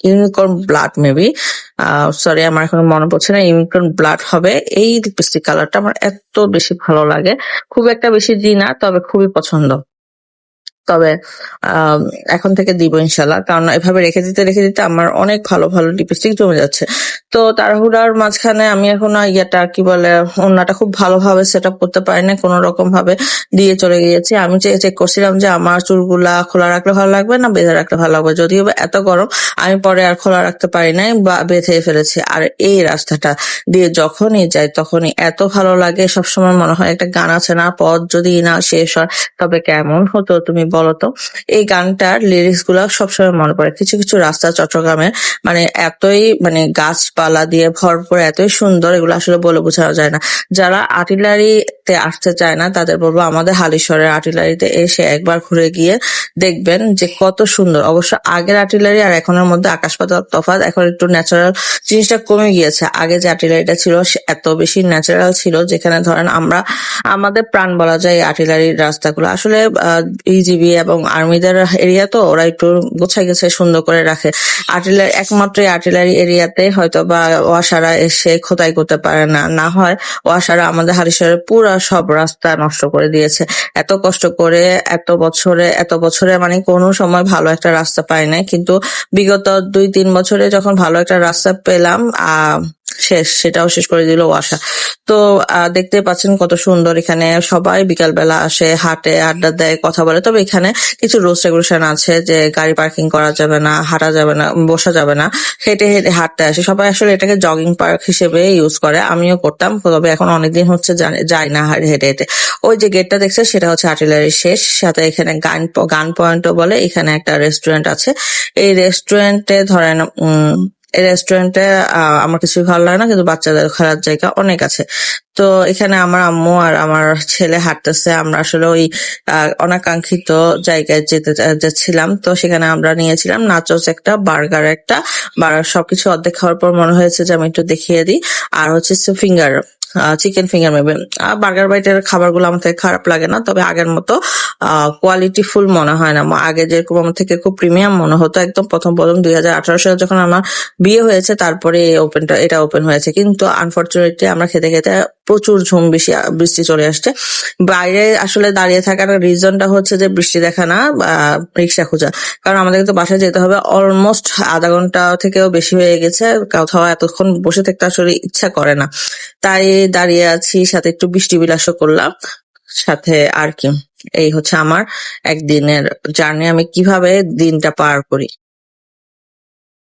Unicorn blood maybe, sorry আমার এখন মনে পড়ছে না, ইউনিকর্ন ব্লাড হবে। এই লিপস্টিক কালারটা আমার এত বেশি ভালো লাগে, খুব একটা বেশি দিই না, তবে খুবই পছন্দ। তবে আম এখন থেকে দিব ইনশাল্লাহ। কারণ এভাবে রেখে দিতে আমার অনেক ভালো, ভালো লিপস্টিক জমে যাচ্ছে। তো তাড়াহুড়ার মাঝখানে আমি এখন কি বলে, ওড়নাটা খুব ভালোভাবে সেটআপ করতে পারি নাই। কোনরকম ভাবে দিয়ে চলে গিয়েছি। আমি চেক করছিলাম যে আমার চুলগুলা খোলা রাখলে ভালো লাগবে না বেঁধে রাখলে ভালো লাগবে। যদিও বা এত গরম, আমি পরে আর খোলা রাখতে পারি নাই বা বেঁধেই ফেলেছি। আর এই রাস্তাটা দিয়ে যখনই যাই তখনই এত ভালো লাগে, সবসময় মনে হয় একটা গান আছে না, পথ যদি না শেষ হয় তবে কেমন হতো তুমি বলো তো। এই গানটার লিরিক্স গুলা সবসময় মনে পড়ে। কিছু কিছু রাস্তা চট্টগ্রামে মানে এতই মানে গাছপালা দিয়ে ভরপুর, এতই সুন্দর, এগুলো আসলে বলে বোঝানো যায় না। যারা আর্টিলারিতে আসতে চায় না তাদের বলবো আমাদের হালিশহরের আর্টিলারিতে এসে একবার ঘুরে গিয়ে দেখবেন যে কত সুন্দর। অবশ্য আগের আর্টিলারি আর এখনের মধ্যে আকাশ পাতাল তফাৎ। এখন একটু ন্যাচারাল জিনিসটা কমে গিয়েছে। আগে যে আর্টিলারিটা ছিল এত বেশি ন্যাচারাল ছিল, যেখানে ধরেন আমরা আমাদের প্রাণ বলা যায় এই আর্টিলারির রাস্তাগুলো। আসলে ইজিবি এবং আর্মিদের এরিয়া তো ওরা একটু গোছায় গেছে, সুন্দর করে রাখে। একমাত্র আর্টিলারি এরিয়াতে হয়তো বা ওয়াসারা এসে খোদাই করতে পারে না, না হয় ওয়াসারা আমাদের হালিশহরের পুরা সব রাস্তা নষ্ট করে দিয়েছে। এত কষ্ট করে এত বছরে মানে কোনো সময় ভালো একটা রাস্তা পাই নাই, কিন্তু বিগত 2-3 বছরে যখন ভালো একটা রাস্তা পেলাম সেটাও শেষ করে দিল ওয়াসা। তো দেখতে পাচ্ছেন কত সুন্দর। এখানে সবাই বিকাল বেলা আসে, হাঁটে, আড্ডা দেয়, কথা বলে। তবে এখানে কিছু রুলস রেগুলেশন আছে যে গাড়ি পার্কিং করা যাবে না, হাঁটা যাবে না, বসা যাবে না, হেঁটে হেঁটে হাঁটতে আসে সবাই। আসলে এটাকে জগিং পার্ক হিসেবে ইউজ করে, আমিও করতাম। তবে এখন অনেকদিন হচ্ছে যাই না হেঁটে হেঁটে। ওই যে গেটটা দেখছে সেটা হচ্ছে আর্টিলারির শেষ, সাথে এখানে গান পয়েন্টও বলে। এখানে একটা রেস্টুরেন্ট আছে। এই রেস্টুরেন্টে ধরেন এই রেস্টুরেন্টে আমার কিছুই ভালো লাগে না, কিন্তু বাচ্চাদের খেলার জায়গা অনেক আছে। তো এখানে আমার আম্মু আর আমার ছেলে হাঁটতেছে। আমরা আসলে ওই অনাকাঙ্ক্ষিত জায়গায় যাচ্ছিলাম। তো সেখানে আমরা নিয়েছিলাম নাচোস একটা, বার্গার একটা। সবকিছু অর্ধেক খাওয়ার পর মনে হয়েছে যে আমি একটু দেখিয়ে দিই। আর হচ্ছে finger, chicken finger maybe. Burger বাইটের খাবারগুলো আমার থেকে খারাপ লাগে না, তবে আগের মতো কোয়ালিটি ফুল মনে হয় না। আগে যেরকম আমার থেকে খুব প্রিমিয়াম মনে হতো একদম প্রথম 2018 সালে যখন আমার বিয়ে হয়েছে, তারপরে এটা ওপেন হয়েছে। কিন্তু আনফরচুনেটলি আমরা খেতে খেতে প্রচুর বৃষ্টি চলে আসছে। বাইরে আসলে দাঁড়িয়ে থাকার রিজনটা হচ্ছে যে বৃষ্টি দেখা না, রিক্সা খোঁজা। কারণ আমাদের তো বাসায় যেতে হবে, অলমোস্ট আধা ঘন্টা থেকেও বেশি হয়ে গেছে। কোথাও এতক্ষণ বসে থাকতে আসলে ইচ্ছা করে না, তাই দাঁড়িয়ে আছি, সাথে একটু বৃষ্টি বিলাসও করলাম সাথে। আর কি, এই হচ্ছে আমার একদিনের জার্নি, আমি কিভাবে দিনটা পার করি।